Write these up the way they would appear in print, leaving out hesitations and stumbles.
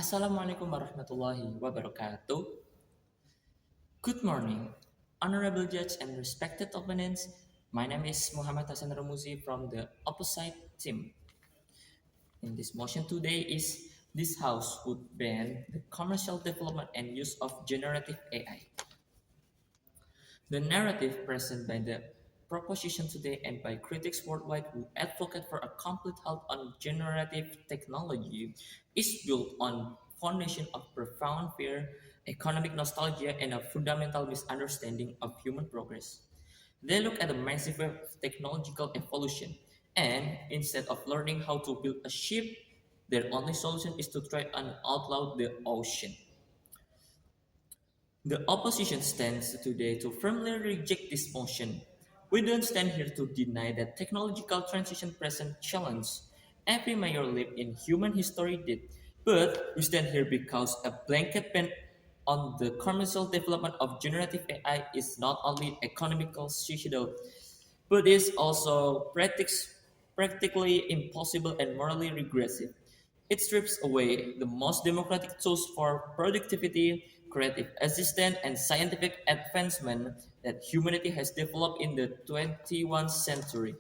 Assalamualaikum warahmatullahi wabarakatuh. Good morning, honorable judge and respected opponents. My name is Muhammad Hasan Ramuzi from the opposite team. In this motion today is this house would ban the commercial development and use of generative AI. The narrative present by the proposition today and by critics worldwide who advocate for a complete halt on generative technology is built on foundation of profound fear, economic nostalgia, and a fundamental misunderstanding of human progress. They look at a massive technological evolution, and instead of learning how to build a ship, their only solution is to try and outlaw the ocean. The opposition stands today to firmly reject this motion. We don't stand here to deny that technological transition present challenge every major leap in human history did, but we stand here because a blanket ban on the commercial development of generative AI is not only economical suicidal, but is also practically impossible and morally regressive. It strips away the most democratic tools for productivity, creative assistance, and scientific advancement that humanity has developed in the 21st century.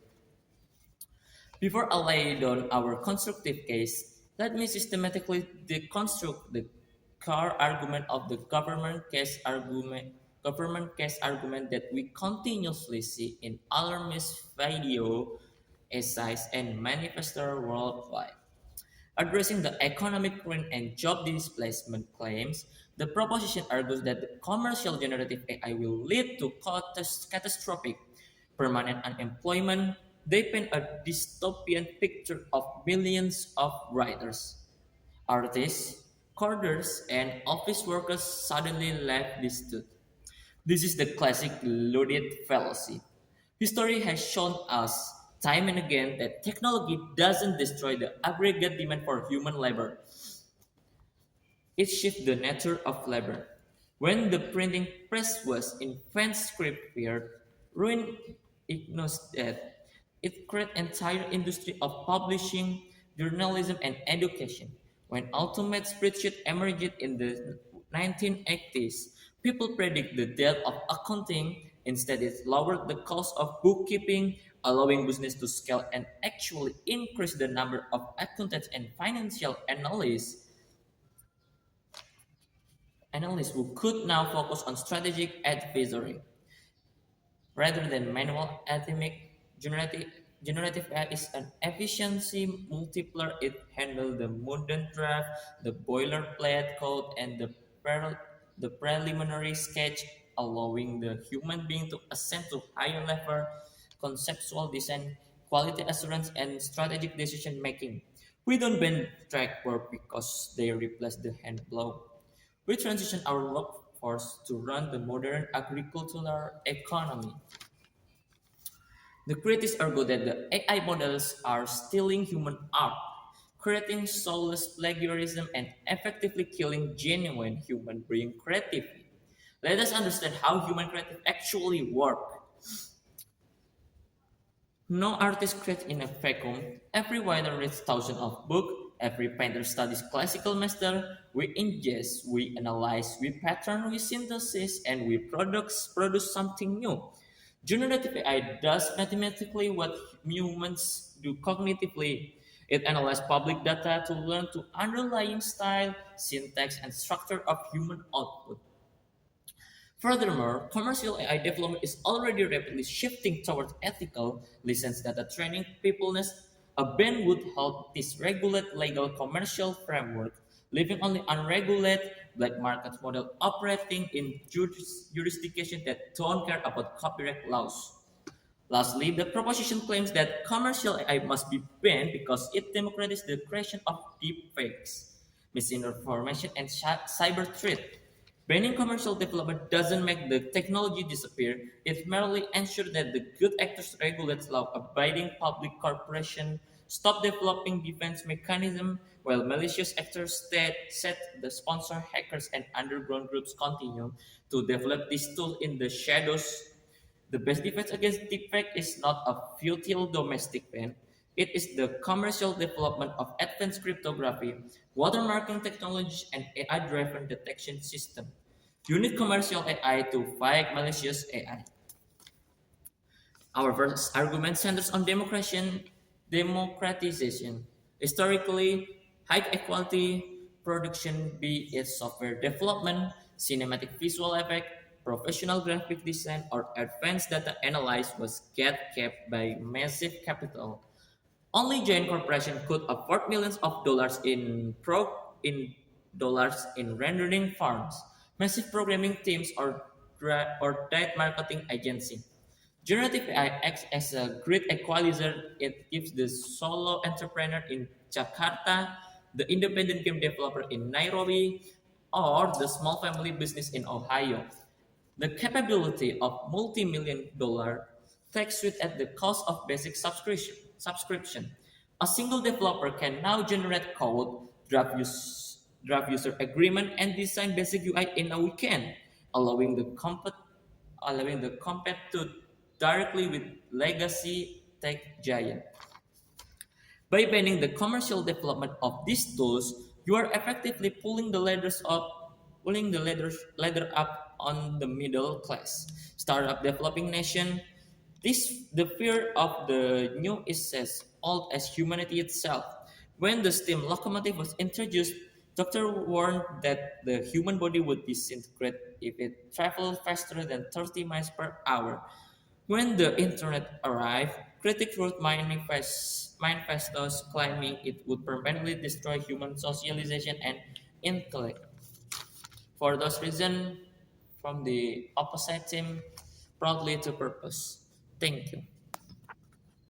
Before I lay down our constructive case, let me systematically deconstruct the core argument of the government case argument that we continuously see in alarmist video essays and manifesto worldwide. Addressing the economic ruin and job displacement claims, the proposition argues that the commercial generative AI will lead to catastrophic permanent unemployment. They paint a dystopian picture of millions of writers, artists, coders, and office workers suddenly left destitute. This is the classic loaded fallacy. History has shown us time and again that technology doesn't destroy the aggregate demand for human labor, it shifts the nature of labor. When the printing press was invented, script period, ruin ignores that it created entire industry of publishing, journalism, and education. When automated spreadsheet emerged in the 1980s, people predict the death of accounting. Instead, it lowered the cost of bookkeeping, allowing business to scale and actually increase the number of accountants and financial analysts who could now focus on strategic advisory rather than manual alchemic. Generative AI is an efficiency multiplier. It handles the modern draft, the boilerplate code, and the preliminary sketch, allowing the human being to ascend to higher level conceptual design, quality assurance, and strategic decision making. We don't bend track work because they replace the hand blow. We transition our workforce to run the modern agricultural economy. The critics argue that the AI models are stealing human art, creating soulless plagiarism, and effectively killing genuine human brain creativity. Let us understand how human creative actually work. No artist creates in a vacuum. Every writer reads thousands of books. Every painter studies classical master. We ingest, we analyze, we pattern, we synthesis, and we produce something new. Generative AI does mathematically what humans do cognitively. It analyzes public data to learn to underlying style, syntax, and structure of human output. Furthermore, commercial AI development is already rapidly shifting towards ethical license data training peopleness. A ban would help dysregulate legal commercial framework, leaving only unregulated black market model operating in jurisdictions that don't care about copyright laws. Lastly, the proposition claims that commercial AI must be banned because it democratizes the creation of deepfakes, misinformation, and cyber threat. Banning commercial development doesn't make the technology disappear, it merely ensures that the good actors regulate law-abiding public corporations, stop developing defense mechanisms, while malicious actors set the sponsor hackers and underground groups continue to develop these tools in the shadows. The best defense against deepfake is not a futile domestic ban. It is the commercial development of advanced cryptography, watermarking technology, and AI-driven detection system. You need commercial AI to fight malicious AI. Our first argument centers on democratization. Historically, high equality production, be it software development, cinematic visual effect, professional graphic design, or advanced data analysis, was get kept by massive capital. Only giant corporations could afford millions of dollars in dollars in rendering farms, massive programming teams, or tight marketing agency. Generative AI acts as a great equalizer. It gives the solo entrepreneur in Jakarta, the independent game developer in Nairobi, or the small family business in Ohio the capability of multi-million dollar tech suite at the cost of basic subscription. A single developer can now generate code, draft user agreement, and design basic UI in a weekend, allowing the compete to directly with legacy tech giant. By banning the commercial development of these tools, you are effectively pulling the ladder up on the middle class. Startup developing nation. The fear of the new is as old as humanity itself. When the steam locomotive was introduced, Doctor warned that the human body would disintegrate if it traveled faster than 30 miles per hour. When the internet arrived, critics wrote manifestos claiming it would permanently destroy human socialization and intellect. For those reasons, from the opposite team, proudly to purpose. Thank you.